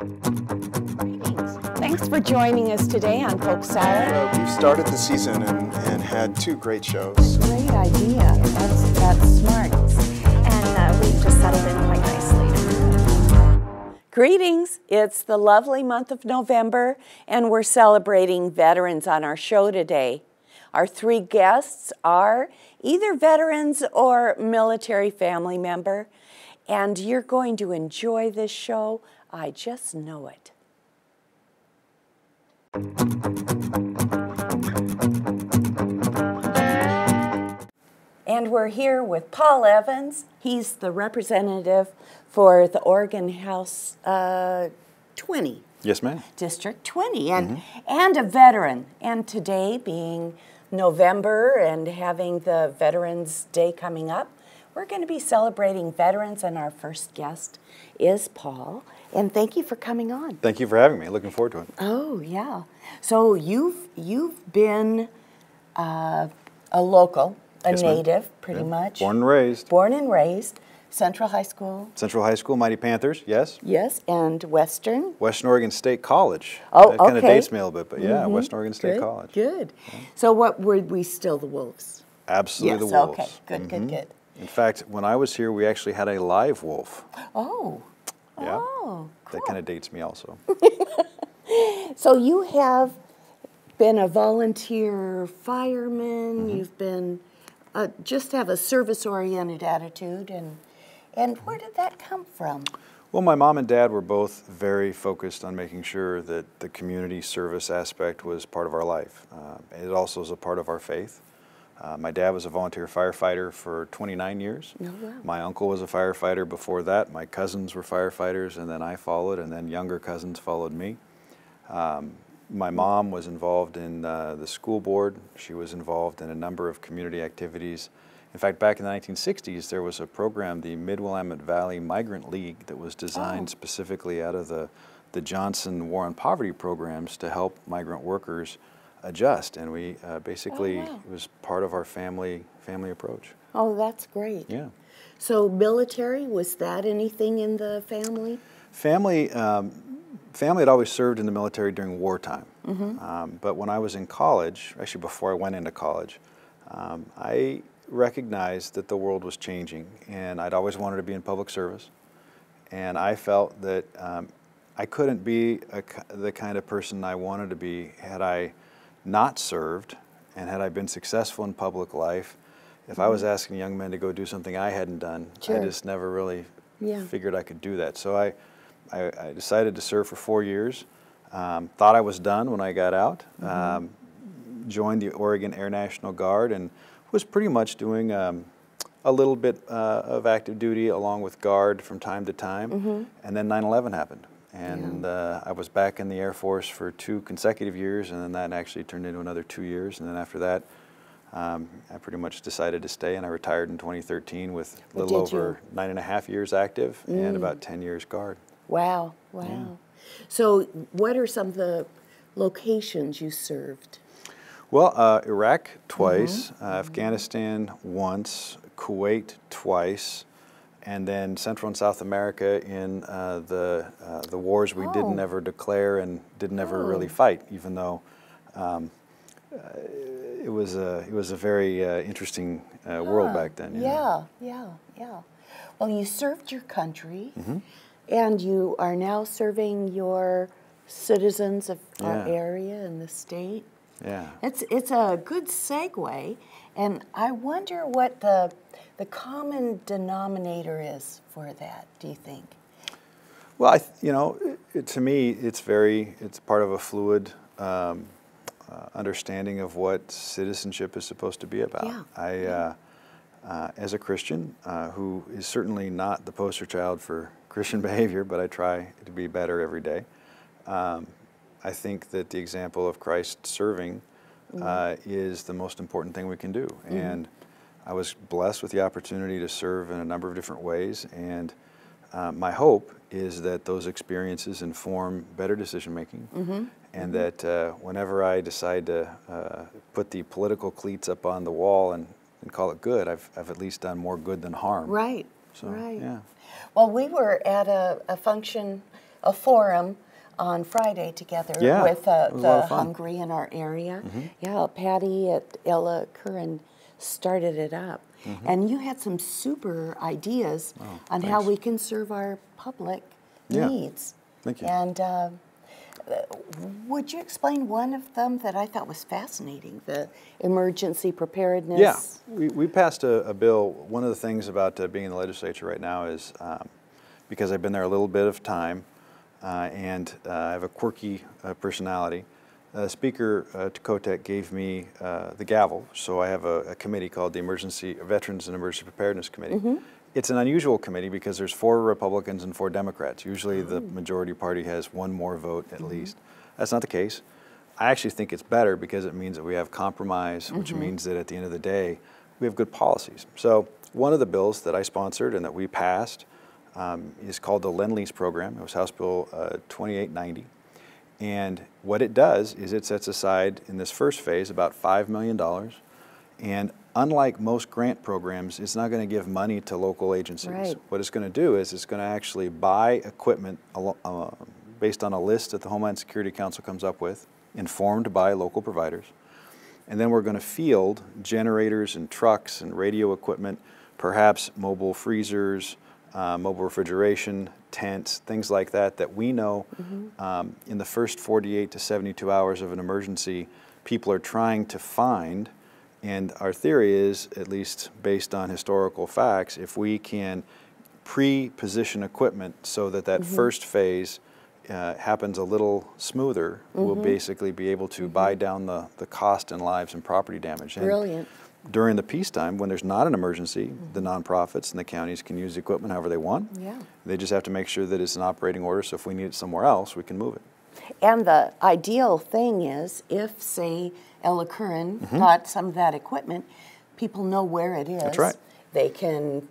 Greetings. Thanks for joining us today on Polk Salad. We've started the season and had 2 great shows. Great idea. That's smart. And we've just settled in quite nicely. Greetings. It's the lovely month of November, and we're celebrating veterans on our show today. Our 3 guests are either veterans or military family member, and you're going to enjoy this show. I just know it. And we're here with Paul Evans. He's the representative for the Oregon House 20. Yes, ma'am. District 20, and a veteran. And today being November and having the Veterans Day coming up, we're going to be celebrating veterans, and our first guest is Paul. And thank you for coming on. Thank you for having me. Looking forward to it. Oh, yeah. So you've been a local, Yes, ma'am. native, pretty much. Born and raised. Born and raised. Central High School. Central High School, Mighty Panthers, yes. Yes, and Western. Western Oregon State College. Oh, that kind of okay. dates me a little bit, but yeah, Western Oregon State Good, College. Good. So what were we still the Wolves? Absolutely Yes, the Wolves. okay. Good, good, good. In fact, when I was here, we actually had a live wolf. Oh. Yeah. Oh, cool. That kind of dates me also. So you have been a volunteer fireman. You've been just have a service-oriented attitude, and where did that come from? Well, my mom and dad were both very focused on making sure that the community service aspect was part of our life. It also is a part of our faith. My dad was a volunteer firefighter for 29 years. Oh, wow. My uncle was a firefighter before that. My cousins were firefighters, and then I followed, and then younger cousins followed me. My mom was involved in the school board. She was involved in a number of community activities. In fact, back in the 1960s, there was a program, the Mid-Willamette Valley Migrant League, that was designed specifically out of the Johnson War on Poverty programs to help migrant workers adjust. And we basically, it was part of our family approach. Oh, that's great. Yeah. So military, was that anything in the family? Family had always served in the military during wartime. But when I was in college, actually before I went into college, I recognized that the world was changing, and I'd always wanted to be in public service. And I felt that I couldn't be the kind of person I wanted to be had I not served, and had I been successful in public life. If I was asking young men to go do something I hadn't done, I just never really figured I could do that. So I decided to serve for 4 years. Thought I was done when I got out. Joined the Oregon Air National Guard and was pretty much doing a little bit of active duty along with Guard from time to time. And then 9/11 happened. And I was back in the Air Force for 2 consecutive years, and then that actually turned into another 2 years. And then after that, I pretty much decided to stay, and I retired in 2013 with a little over 9.5 years active and about 10 years Guard. Wow, wow. Yeah. So what are some of the locations you served? Well, Iraq twice, Afghanistan once, Kuwait twice, and then Central and South America in the wars we didn't ever declare and didn't ever really fight, even though it was a very interesting world back then. Yeah. Well, you served your country, and you are now serving your citizens of our area and the state. Yeah. It's a good segue, and I wonder what the common denominator is for that, do you think? Well, to me, it's part of a fluid understanding of what citizenship is supposed to be about. Yeah. As a Christian, who is certainly not the poster child for Christian behavior, but I try to be better every day. I think that the example of Christ serving is the most important thing we can do. And I was blessed with the opportunity to serve in a number of different ways, and my hope is that those experiences inform better decision making, and that whenever I decide to put the political cleats up on the wall and call it good, I've at least done more good than harm. Right. So, right. Yeah. Well, we were at a function a forum on Friday together Yeah, with it was a lot the of fun. Hungry in our area. Yeah, Patty at Ella Curran started it up. And you had some super ideas on how thanks. we can serve our public Yeah. needs. Thank you. And would you explain one of them that I thought was fascinating, the emergency preparedness? Yeah, we passed a bill. One of the things about being in the legislature right now is because I've been there a little bit of time and I have a quirky personality. Speaker Kotek gave me the gavel, so I have a committee called the Veterans and Emergency Preparedness Committee. It's an unusual committee because there's 4 Republicans and 4 Democrats. Usually the majority party has 1 more vote at least. That's not the case. I actually think it's better because it means that we have compromise, which means that at the end of the day, we have good policies. So one of the bills that I sponsored and that we passed is called the Lend-Lease Program. It was House Bill 2890. And what it does is it sets aside in this first phase about $5 million. And unlike most grant programs, it's not going to give money to local agencies. Right. What it's going to do is it's going to actually buy equipment based on a list that the Homeland Security Council comes up with, informed by local providers. And then we're going to field generators and trucks and radio equipment, perhaps mobile freezers, mobile refrigeration, tents, things like that, that we know in the first 48 to 72 hours of an emergency, people are trying to find. And our theory is, at least based on historical facts, if we can pre-position equipment so that that first phase happens a little smoother, we'll basically be able to buy down the cost in lives and property damage. And Brilliant. during the peacetime, when there's not an emergency, the nonprofits and the counties can use the equipment however they want. Yeah. They just have to make sure that it's an operating order, so if we need it somewhere else, we can move it. And the ideal thing is if, say, Ella Curran got some of that equipment, people know where it is. That's right. They can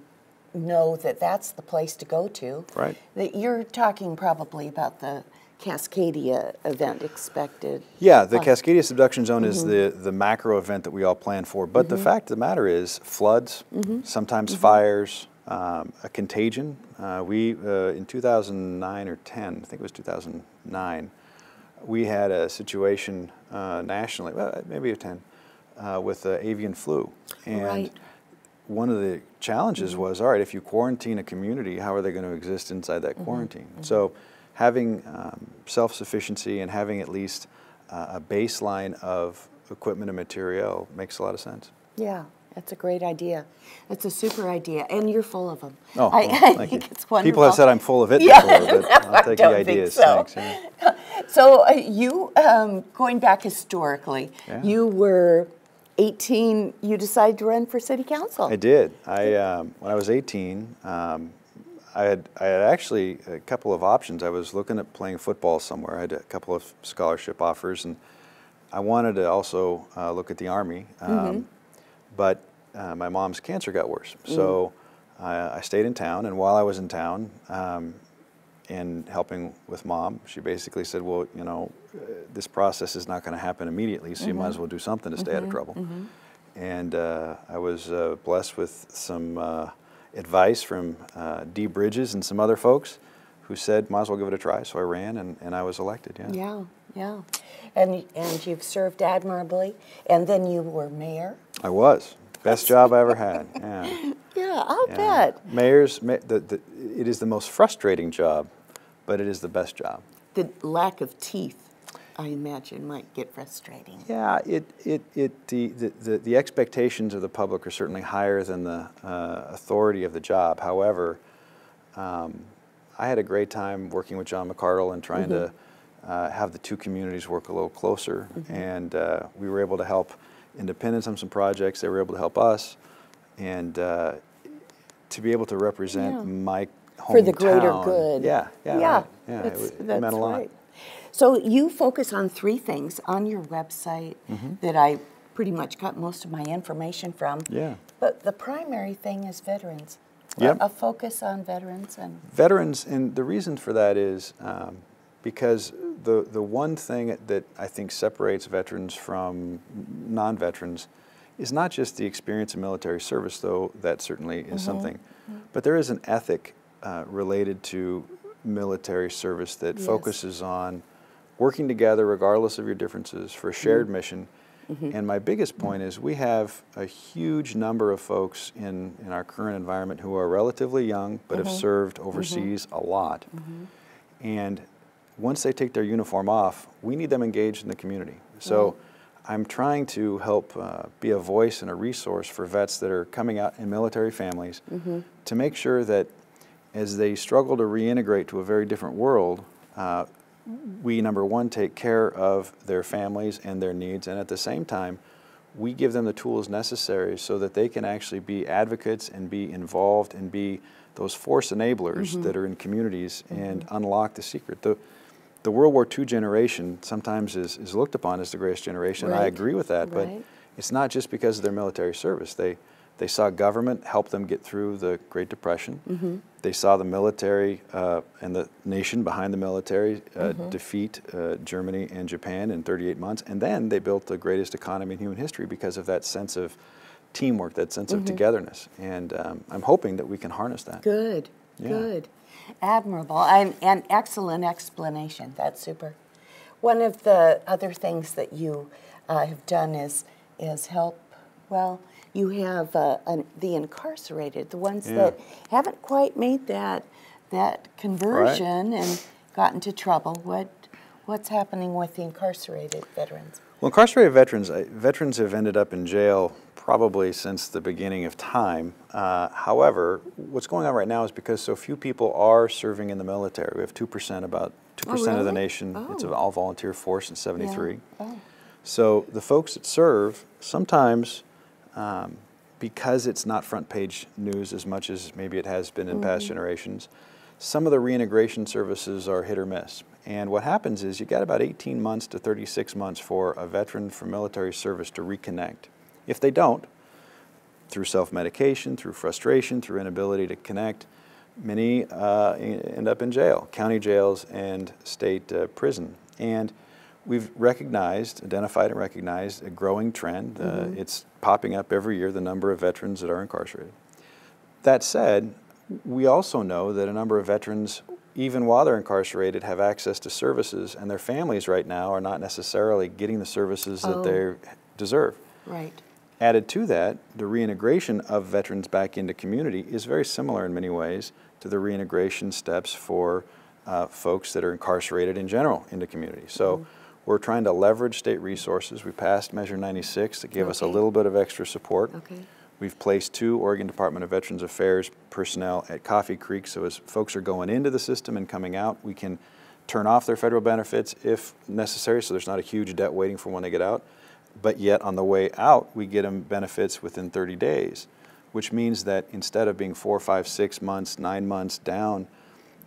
know that that's the place to go to. Right. That you're talking probably about the Cascadia event expected. Yeah, the Cascadia Subduction Zone is the macro event that we all plan for. But the fact of the matter is floods, sometimes fires, a contagion. In 2009 or 10, I think it was 2009, we had a situation nationally, well, maybe a 10, with avian flu. And one of the challenges was, all right, if you quarantine a community, how are they going to exist inside that quarantine? So having self-sufficiency and having at least a baseline of equipment and material makes a lot of sense. Yeah, that's a great idea. It's a super idea, and you're full of them. Oh, I thank think you. it's wonderful. People have said I'm full of it Yeah, before, but no, I'll take the I don't think ideas. so. Thanks. Yeah. So you, going back historically, you were 18, you decided to run for city council. I did. When I was 18, I had actually a couple of options. I was looking at playing football somewhere. I had a couple of scholarship offers, and I wanted to also look at the Army. But my mom's cancer got worse, so I stayed in town. And while I was in town and helping with Mom, she basically said, "Well, you know, this process is not going to happen immediately, so you might as well do something to stay out of trouble." And I was blessed with some advice from Dee Bridges and some other folks who said, might as well give it a try. So I ran, and I was elected, Yeah, yeah. And you've served admirably, and then you were mayor. I was. Best job I ever had, yeah. Yeah, I'll bet. It is the most frustrating job, but it is the best job. The lack of teeth, I imagine, might get frustrating. Yeah, the expectations of the public are certainly higher than the authority of the job. However, I had a great time working with John McCardle and trying to have the two communities work a little closer. And we were able to help independents on some projects. They were able to help us. And to be able to represent my hometown. For the greater good. Yeah. Yeah, right. that's It meant a lot. right. So you focus on three things on your website that I pretty much got most of my information from. Yeah. But the primary thing is veterans. Yep. A focus on veterans. Veterans, and the reason for that is because the one thing that I think separates veterans from non-veterans is not just the experience of military service, though that certainly is something, but there is an ethic related to military service that Yes. focuses on working together regardless of your differences for a shared mission. And my biggest point is we have a huge number of folks in our current environment who are relatively young but have served overseas a lot. And once they take their uniform off, we need them engaged in the community. So I'm trying to help be a voice and a resource for vets that are coming out in military families to make sure that as they struggle to reintegrate to a very different world, we, number one, take care of their families and their needs, and at the same time, we give them the tools necessary so that they can actually be advocates and be involved and be those force enablers that are in communities and unlock the secret. The World War II generation sometimes is looked upon as the greatest generation, and I agree with that, but it's not just because of their military service. They saw government help them get through the Great Depression. They saw the military and the nation behind the military defeat Germany and Japan in 38 months, and then they built the greatest economy in human history because of that sense of teamwork, that sense of togetherness. And I'm hoping that we can harness that. Good, good. Admirable, and excellent explanation. That's super. One of the other things that you have done is help, well, you have the incarcerated, the ones that haven't quite made that conversion and got into trouble. What's happening with the incarcerated veterans? Well, incarcerated veterans have ended up in jail probably since the beginning of time. However, what's going on right now is because so few people are serving in the military. We have 2%, about 2% of the nation. It's an all-volunteer force in '73. So the folks that serve, sometimes because it's not front page news as much as maybe it has been in past generations, some of the reintegration services are hit or miss. And what happens is you got about 18 months to 36 months for a veteran from military service to reconnect. If they don't, through self-medication, through frustration, through inability to connect, many end up in jail, county jails and state prison. And we've identified and recognized a growing trend. It's popping up every year, the number of veterans that are incarcerated. That said, we also know that a number of veterans, even while they're incarcerated, have access to services, and their families right now are not necessarily getting the services that they deserve. Right. Added to that, the reintegration of veterans back into community is very similar in many ways to the reintegration steps for folks that are incarcerated in general into community. So we're trying to leverage state resources. We passed Measure 96 that gave us a little bit of extra support. We've placed 2 Oregon Department of Veterans Affairs personnel at Coffee Creek, so as folks are going into the system and coming out, we can turn off their federal benefits if necessary, so there's not a huge debt waiting for when they get out. But yet on the way out, we get them benefits within 30 days, which means that instead of being 4, 5, 6 months, 9 months down,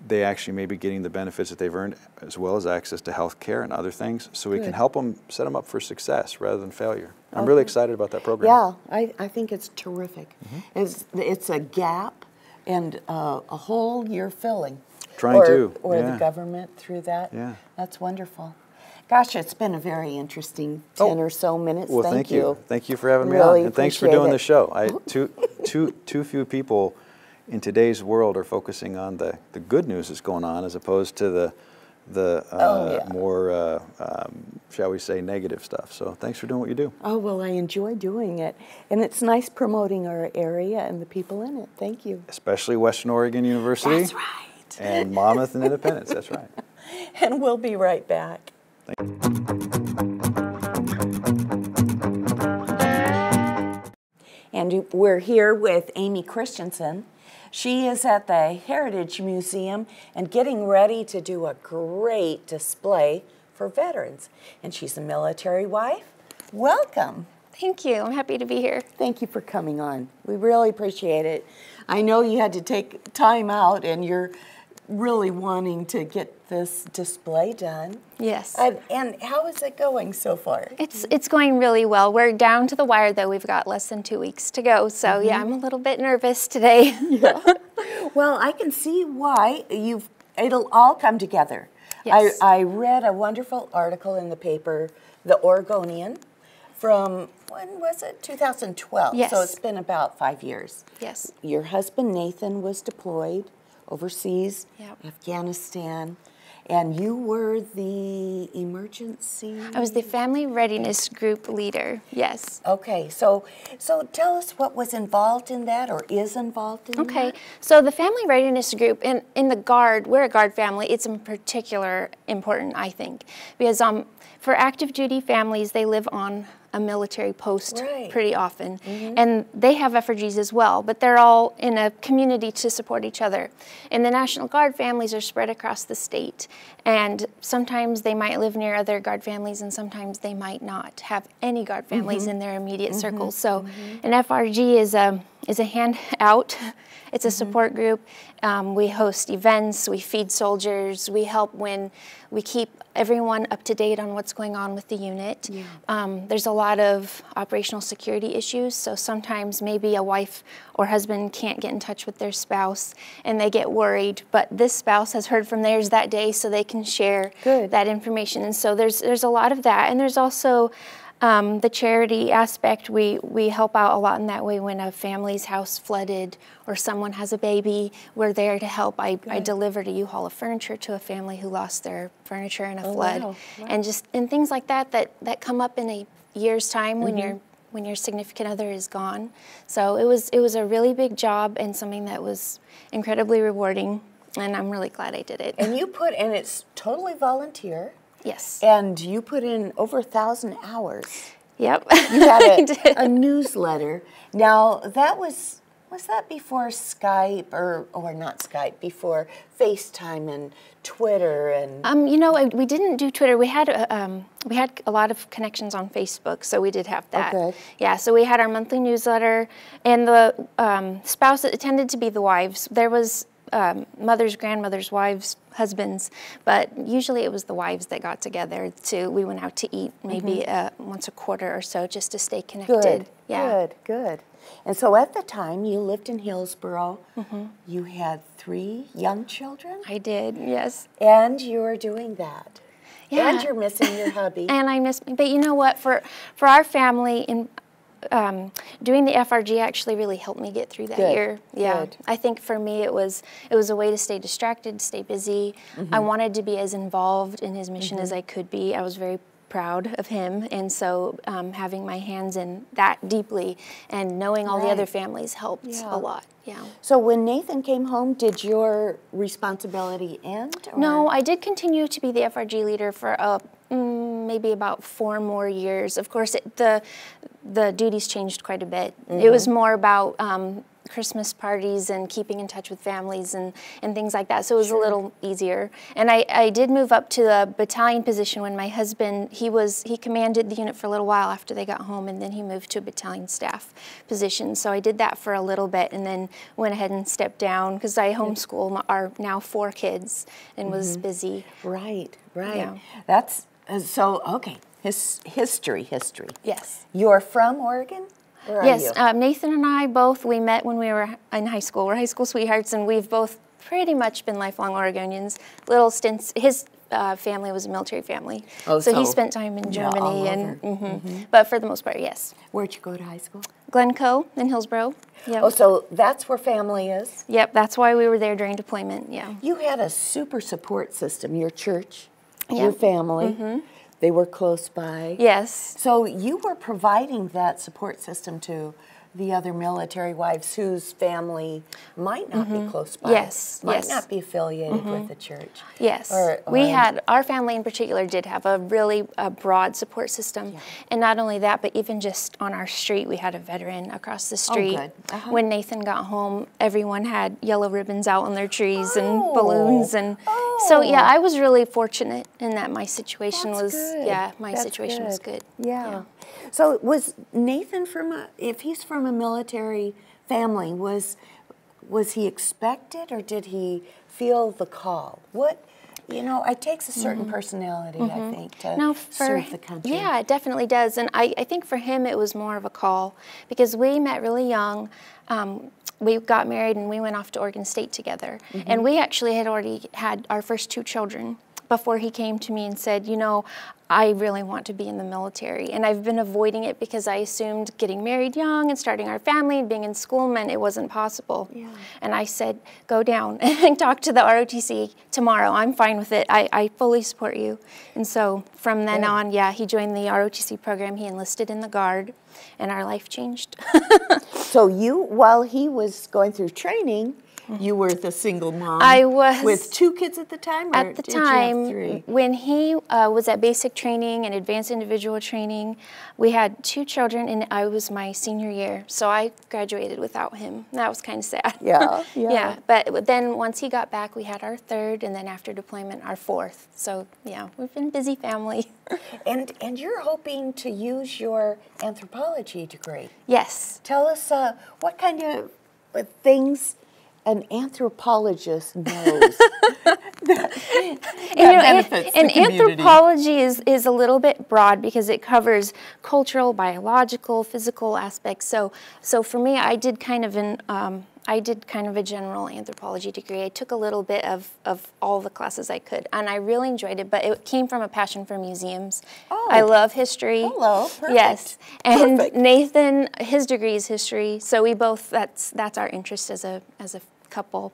they actually may be getting the benefits that they've earned, as well as access to health care and other things, so we can help them, set them up for success rather than failure. I'm really excited about that program. Yeah, I think it's terrific. It's a gap and a hole you're filling. Or the government through that. That's wonderful. Gosh, it's been a very interesting 10 or so minutes. Well, thank you. Thank you for having me Really on, and thanks for doing the show. Too few people in today's world are focusing on the good news that's going on as opposed to the more, shall we say, negative stuff. So thanks for doing what you do. Oh, well, I enjoy doing it. And it's nice promoting our area and the people in it. Thank you. Especially Western Oregon University. That's right. And Monmouth and Independence. That's right. And we'll be right back. And we're here with Amy Christensen. She is at the Heritage Museum and getting ready to do a great display for veterans. And she's a military wife. Welcome. Thank you. I'm happy to be here. Thank you for coming on. We really appreciate it. I know you had to take time out and you're really wanting to get this display done. Yes. And how is it going so far? It's going really well. We're down to the wire, though. We've got less than 2 weeks to go. So yeah, I'm a little bit nervous today. Well, I can see why. It'll all come together. Yes. I read a wonderful article in the paper, The Oregonian, from, when was it? 2012. Yes. So it's been about 5 years. Yes. Your husband, Nathan, was deployed. overseas, Yep. Afghanistan, and you were the emergency... I was the family readiness group leader, yes. Okay, so tell us what was involved in that or is involved in that. Okay, so the family readiness group, in the Guard, we're a Guard family, it's in particular important, I think, because for active duty families, they live on a military post pretty often, and they have FRGs as well, but they're all in a community to support each other. And the National Guard families are spread across the state, and sometimes they might live near other Guard families, and sometimes they might not have any Guard families in their immediate circle. So an FRG is a handout. It's a support group. We host events, we feed soldiers, we help when we keep everyone up to date on what's going on with the unit. There's a lot of operational security issues, so sometimes maybe a wife or husband can't get in touch with their spouse and they get worried, but this spouse has heard from theirs that day so they can share that information. And so there's a lot of that, and there's also the charity aspect. We help out a lot in that way. When a family's house flooded or someone has a baby, we're there to help. I delivered a U-Haul of furniture to a family who lost their furniture in a flood. And things like that come up in a year's time when your significant other is gone. So it was a really big job and something that was incredibly rewarding, and I'm really glad I did it. And it's totally volunteer. Yes. And you put in over 1,000 hours. Yep. You had a newsletter. Now, that was that before Skype or not Skype, before FaceTime and Twitter and... you know, we didn't do Twitter. We had a lot of connections on Facebook, so we did have that. Okay. Yeah, so we had our monthly newsletter, and the spouse, it tended to be the wives. There was mothers, grandmothers, wives, husbands, but usually it was the wives that got together. We went out to eat maybe once a quarter or so just to stay connected. Good. And so at the time, you lived in Hillsboro. You had 3 young children? I did, yes. And you were doing that. Yeah. And you're missing your hubby. And I miss, but you know what, for our family, doing the FRG actually really helped me get through that year. Yeah, Good. I think for me it was a way to stay distracted, stay busy. I wanted to be as involved in his mission as I could be. I was very proud of him, and so having my hands in that deeply and knowing all the other families helped a lot. Yeah. So when Nathan came home, did your responsibility end? Or? No, I did continue to be the FRG leader for maybe about 4 more years. Of course, the duties changed quite a bit. It was more about Christmas parties and keeping in touch with families and things like that, so it was a little easier. And I did move up to the battalion position when my husband, he commanded the unit for a little while after they got home, and then he moved to a battalion staff position. So I did that for a little bit and then went ahead and stepped down because I homeschool our now 4 kids and was busy. Right. Yeah. That's, so, okay, history. Yes. You're from Oregon? Where are Yes, you? Nathan and I we met when we were in high school. We're high school sweethearts, and we've both pretty much been lifelong Oregonians. Little stints, his family was a military family, so he spent time in Germany, and but for the most part, yes. Where'd you go to high school? Glencoe in Hillsboro. Yep. Oh, so that's where family is? Yep, that's why we were there during deployment, yeah. You had a super support system, your church, your family. They were close by. Yes. So you were providing that support system to the other military wives whose family might not be close by. Might not be affiliated with the church. Yes. Our family in particular did have a really broad support system. Yeah. And not only that, but even just on our street, we had a veteran across the street. Oh, good. When Nathan got home, everyone had yellow ribbons out on their trees and balloons. And so, yeah, I was really fortunate in that my situation was good. Yeah. So was Nathan if he's from a military family, was he expected or did he feel the call? It takes a certain personality, I think, to serve the country. Yeah, it definitely does. And I think for him it was more of a call because we met really young. We got married and we went off to Oregon State together. And we actually had already had our first 2 children. before he came to me and said, you know, I really want to be in the military. And I've been avoiding it because I assumed getting married young and starting our family and being in school meant it wasn't possible. Yeah. And I said, go down and talk to the ROTC tomorrow. I'm fine with it. I fully support you. And so from then on, yeah, he joined the ROTC program. He enlisted in the Guard, and our life changed. So you, while he was going through training, you were the single mom. I was. With 2 kids at the time? Or at the did you have time, 3? when he was at basic training and advanced individual training, we had 2 children, and I was my senior year. So I graduated without him. That was kind of sad. Yeah, yeah. Yeah, but then once he got back, we had our 3rd, and then after deployment, our 4th. So yeah, we've been a busy family. And you're hoping to use your anthropology degree. Yes. Tell us what kind of things an anthropologist knows that benefits the community. Anthropology is a little bit broad because it covers cultural, biological, physical aspects. So for me, I did kind of a general anthropology degree. I took a little bit of all the classes I could, and I really enjoyed it, but it came from a passion for museums. Oh. I love history. Hello, perfect. Yes, and perfect. Nathan, his degree is history, so we both, that's our interest as a couple.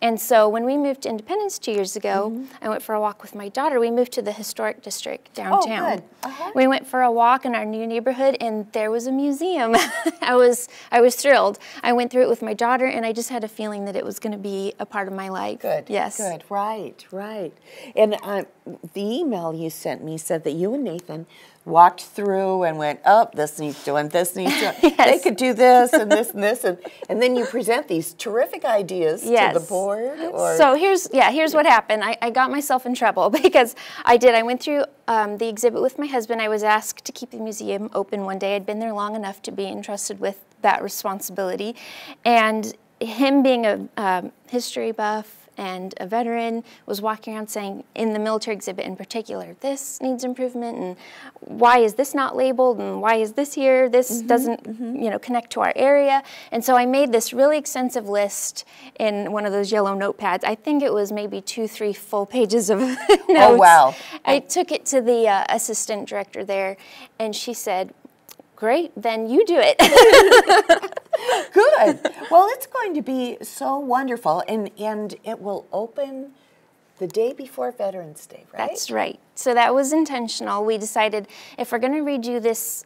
And so when we moved to Independence 2 years ago, I went for a walk with my daughter. We moved to the historic district downtown. Oh, good. Uh-huh. We went for a walk in our new neighborhood, and there was a museum. I was thrilled. I went through it with my daughter, and I just had a feeling that it was going to be a part of my life. Good. Yes. Good. Right. Right. And the email you sent me said that you and Nathan walked through and went, oh, this needs doing, this needs doing. Yes. They could do this and this and this. And then you present these terrific ideas to the board. Or? So here's what happened. I got myself in trouble because I went through the exhibit with my husband. I was asked to keep the museum open one day. I'd been there long enough to be entrusted with that responsibility. And him being a history buff and a veteran was walking around saying, in the military exhibit in particular, this needs improvement, and why is this not labeled, and why is this here? This doesn't, connect to our area. And so I made this really extensive list in one of those yellow notepads. I think it was maybe 2-3 full pages of notes. Oh, wow. I took it to the assistant director there, and she said, great, then you do it. Good. Well, it's going to be so wonderful, and it will open the day before Veterans Day, right? That's right. So that was intentional. We decided if we're going to redo this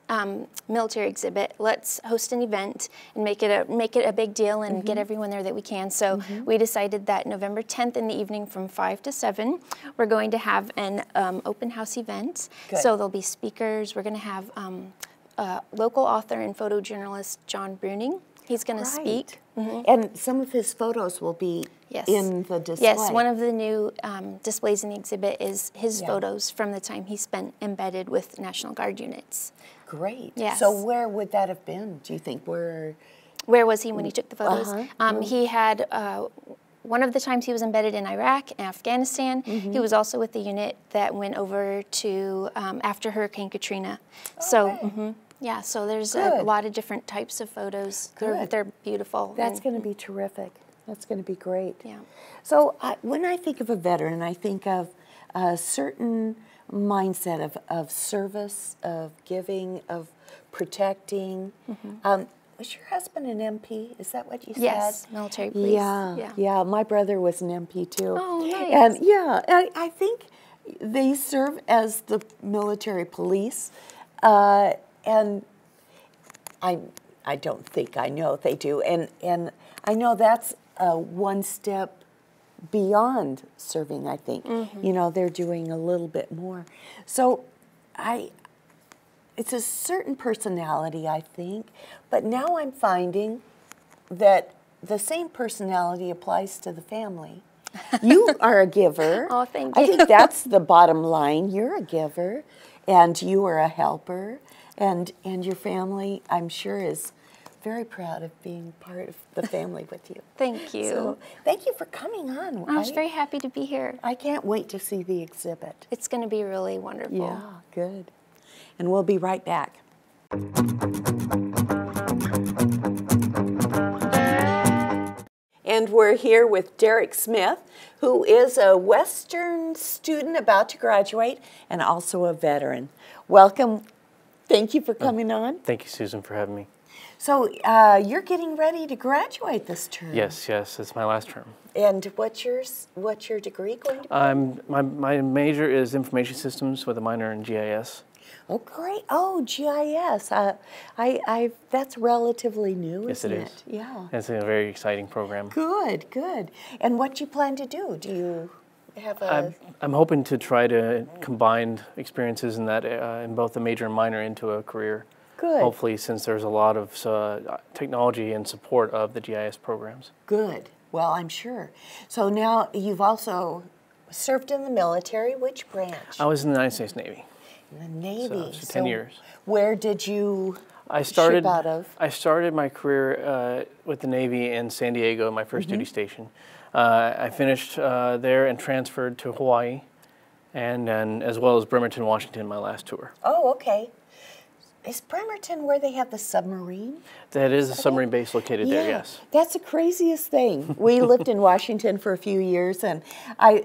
military exhibit, let's host an event and make it a big deal and get everyone there that we can. So we decided that November 10th in the evening from 5 to 7, we're going to have an open house event. Good. So there'll be speakers. We're going to have local author and photojournalist John Bruning. He's going to speak. And some of his photos will be in the display. Yes, one of the new displays in the exhibit is his photos from the time he spent embedded with National Guard units. Great. Yes. So where would that have been, do you think? Where was he when he took the photos? He had... one of the times he was embedded in Iraq and Afghanistan. He was also with the unit that went over to after Hurricane Katrina. So, yeah, so there's a lot of different types of photos. They're beautiful. That's going to be terrific. That's going to be great. Yeah. So when I think of a veteran, I think of a certain mindset of service, of giving, of protecting. Was your husband an MP? Is that what you said? Yes, military police. Yeah. My brother was an MP too. Oh, nice. And I think they serve as the military police, and I don't think I know they do, and I know that's one step beyond serving. I think they're doing a little bit more. So it's a certain personality, I think, but now I'm finding that the same personality applies to the family. You are a giver. Oh, thank you. I think that's the bottom line. You're a giver, and you are a helper, and your family, I'm sure, is very proud of being part of the family with you. Thank you. So, thank you for coming on. I was very happy to be here. I can't wait to see the exhibit. It's going to be really wonderful. Yeah, good. And we'll be right back. And we're here with Derek Smith, who is a Western student about to graduate and also a veteran. Welcome. Thank you for coming on. Thank you, Susan, for having me. So you're getting ready to graduate this term. Yes, it's my last term. And what's your degree going to be? My major is information systems with a minor in GIS. Oh, great. Oh, GIS. That's relatively new, isn't it? Yes, it is. Yeah. It's a very exciting program. Good, good. And what do you plan to do? Do you have a... I'm hoping to try to combine experiences in that in both the major and minor into a career. Good. Hopefully, since there's a lot of technology and support of the GIS programs. Good. Well, I'm sure. So now you've also served in the military. Which branch? I was in the United States Navy. In the Navy. So 10 years. Where did you ship out of? I started my career with the Navy in San Diego, my first duty station. I finished there and transferred to Hawaii, and then as well as Bremerton, Washington, my last tour. Oh, okay. Is Bremerton where they have the submarine? That is a submarine base located there, yes. That's the craziest thing. We lived in Washington for a few years, and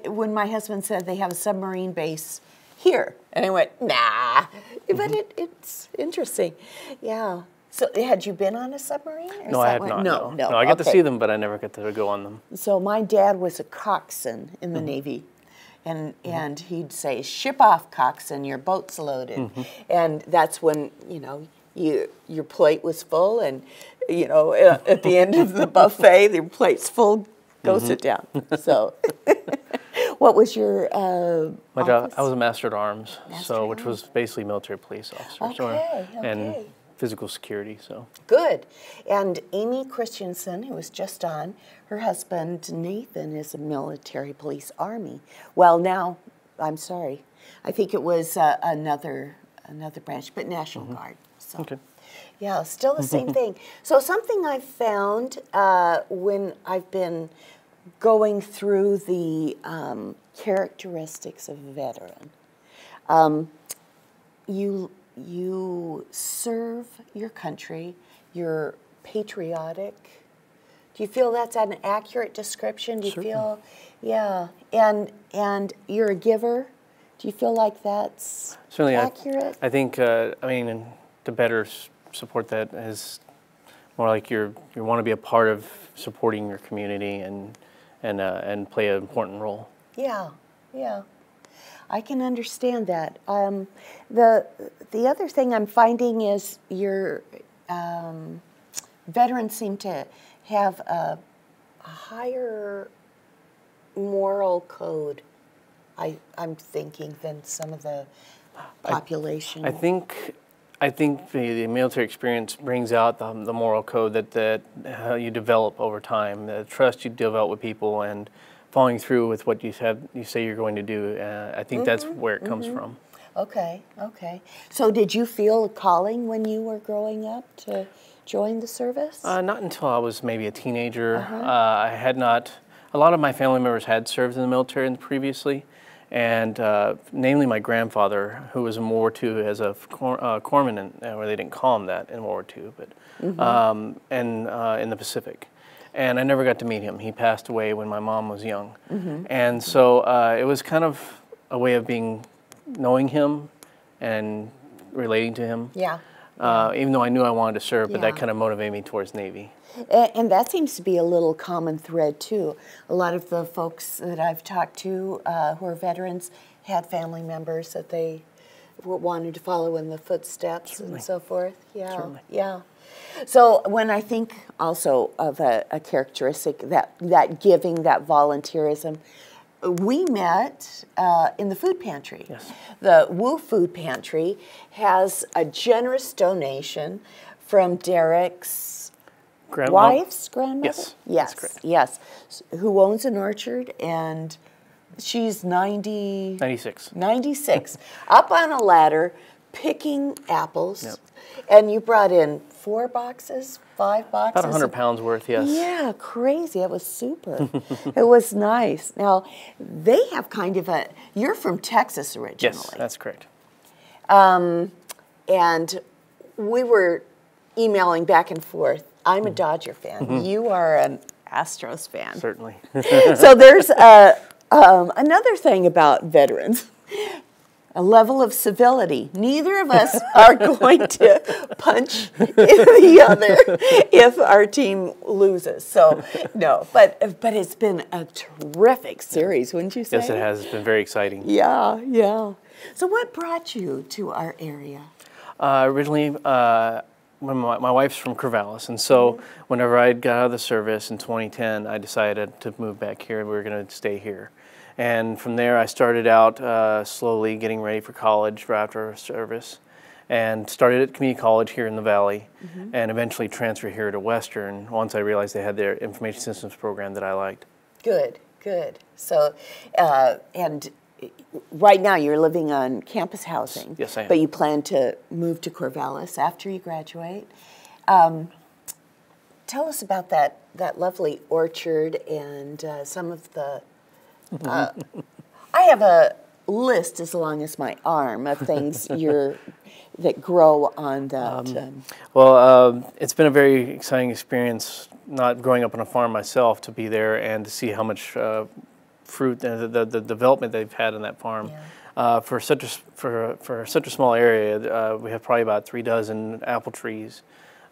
when my husband said they have a submarine base here, and I went, nah. But it's interesting. Yeah. So had you been on a submarine? Or No, I had not. No. I got to see them, but I never got to go on them. So my dad was a coxswain in the Navy. And he'd say, ship off, coxswain, your boat's loaded. And that's when, your plate was full, and, at the end of the buffet, your plate's full, go sit down. So what was your My job, I was a Master at Arms, which was basically military police officer and physical security. So good. And Amy Christensen, who was just on, her husband Nathan is a military police Army. Well, now, I'm sorry, I think it was another branch, but National Guard. So. Okay. Yeah, still the same thing. So something I've found when I've been going through the characteristics of a veteran, you serve your country, you're patriotic. Do you feel that's an accurate description? Do you feel, yeah, and you're a giver? Do you feel like that's accurate? I think, to better support that is more like you want to be a part of supporting your community and play an important role. Yeah, yeah. I can understand that. The other thing I'm finding is your veterans seem to have a higher moral code, I'm thinking, than some of the population. I think the military experience brings out the moral code that you develop over time, the trust you develop with people, and following through with what you say you're going to do. I think that's where it comes from. Okay, okay. So did you feel a calling when you were growing up to join the service? Not until I was maybe a teenager. I had not, a lot of my family members had served in the military previously, and namely my grandfather, who was in World War II as a corpsman, where they didn't call him that in World War II, but in the Pacific. And I never got to meet him. He passed away when my mom was young. And so it was kind of a way of knowing him and relating to him. Yeah. Even though I knew I wanted to serve, but that kind of motivated me towards Navy. And that seems to be a little common thread, too. A lot of the folks that I've talked to who are veterans had family members that they wanted to follow in the footsteps and so forth. Yeah, yeah. So when I think also of a characteristic, that giving, that volunteerism, we met in the food pantry. Yes. The Woo Food Pantry has a generous donation from Derek's wife's grandmother? Yes, yes, that's correct. Yes, who owns an orchard, and she's 96. 96, up on a ladder, picking apples. Yep. And you brought in 4 boxes, 5 boxes? About 100 pounds worth, yes. Yeah, crazy. It was super. It was nice. Now, they have kind of you're from Texas originally. Yes, that's correct. And we were emailing back and forth. I'm a Dodger fan. You are an Astros fan. Certainly. So there's another thing about veterans. A level of civility. Neither of us are going to punch the other if our team loses. So, no. But it's been a terrific series, wouldn't you say? Yes, it has. It's been very exciting. Yeah, yeah. So what brought you to our area? Originally, when my wife's from Corvallis, and so whenever I got out of the service in 2010, I decided to move back here. We were going to stay here. And from there, I started out slowly getting ready for college right after service, and started at community college here in the Valley, and eventually transferred here to Western once I realized they had their information systems program that I liked. Good, good. So, and right now you're living on campus housing. Yes, I am. But you plan to move to Corvallis after you graduate. Tell us about that lovely orchard and some of the. I have a list as long as my arm of things that grow on that. Well, it's been a very exciting experience, not growing up on a farm myself, to be there and to see how much fruit and the development they've had in that farm. Yeah. For such a small area, we have probably about 3 dozen apple trees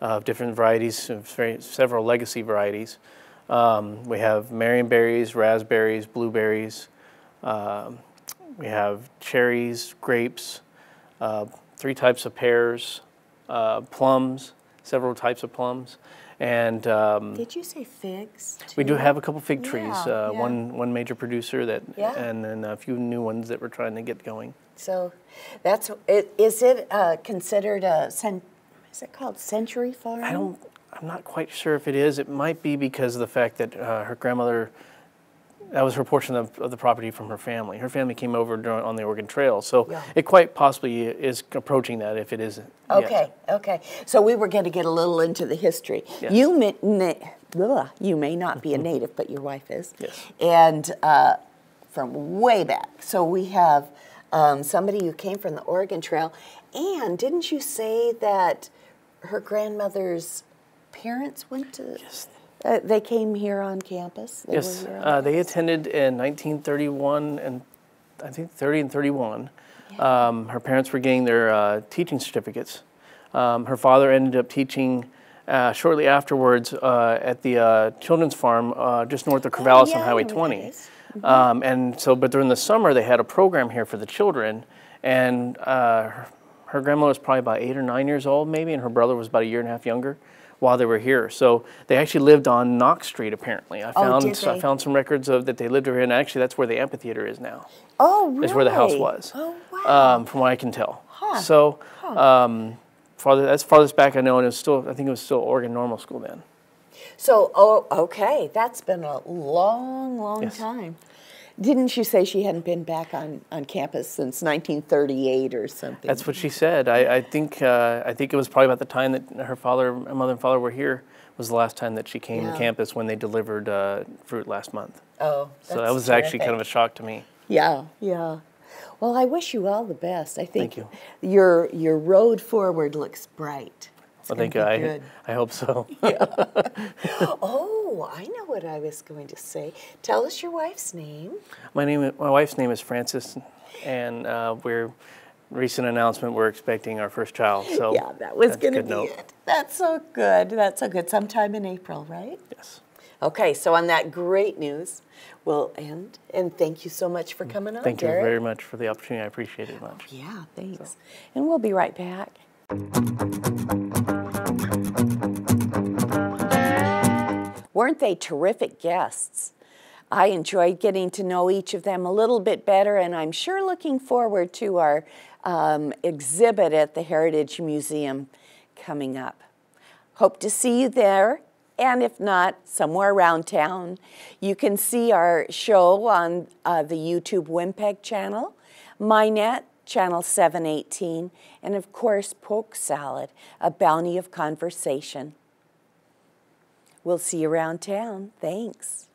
of different varieties, several legacy varieties. We have marionberries, raspberries, blueberries. We have cherries, grapes, 3 types of pears, plums, several types of plums, and did you say figs too? We do have a couple fig trees. Yeah. One major producer and then a few new ones that we're trying to get going. So, that's it. Is it considered is it called Century Farm? I'm not quite sure if it is. It might be because of the fact that her grandmother, that was her portion of the property from her family. Her family came over on the Oregon Trail, so it quite possibly is approaching that if it isn't. Okay, yet. okay. So we were going to get a little into the history. Yes. You may not be a native, but your wife is. Yes. And from way back. So we have somebody who came from the Oregon Trail. And didn't you say that her grandmother's parents went to... Yes. They came here on campus? Yes, they attended in 1931 and I think 30 and 31. Yeah. Her parents were getting their teaching certificates. Her father ended up teaching shortly afterwards at the children's farm just north of Corvallis on Highway 20. And so, but during the summer they had a program here for the children, and her grandmother was probably about 8 or 9 years old maybe, and her brother was about 1.5 years younger while they were here. So they actually lived on Knox Street, apparently. I found some records of that they lived over here, and actually that's where the amphitheater is now. Oh, really? Is where the house was. Oh, wow. From what I can tell. Huh. So that's farthest back I know, and I think it was still Oregon Normal School then. So, okay, that's been a long time. Didn't you say she hadn't been back on campus since 1938 or something? That's what she said. I think it was probably about the time that her mother and father were here was the last time that she came to campus when they delivered fruit last month. Oh, that's so that was terrific. actually kind of a shock to me. Yeah, yeah. Well, I wish you all the best. I think Thank you. Your road forward looks bright. Well, thank you. I hope so. Yeah. Oh, I know what I was going to say. Tell us your wife's name. My wife's name is Frances, and recent announcement we're expecting our first child. So yeah, that was going to be it. That's so good. That's so good. Sometime in April, right? Yes. Okay, so on that great news, we'll end. And thank you so much for coming on, Thank you Derek. very much for the opportunity. I appreciate it much. Yeah, thanks. And we'll be right back. Weren't they terrific guests? I enjoyed getting to know each of them a little bit better, and I'm sure looking forward to our exhibit at the Heritage Museum coming up. Hope to see you there, and if not, somewhere around town. You can see our show on the YouTube Wimpeg channel, MyNet, Channel 718, and of course, Polk Salad, a bounty of conversation. We'll see you around town. Thanks.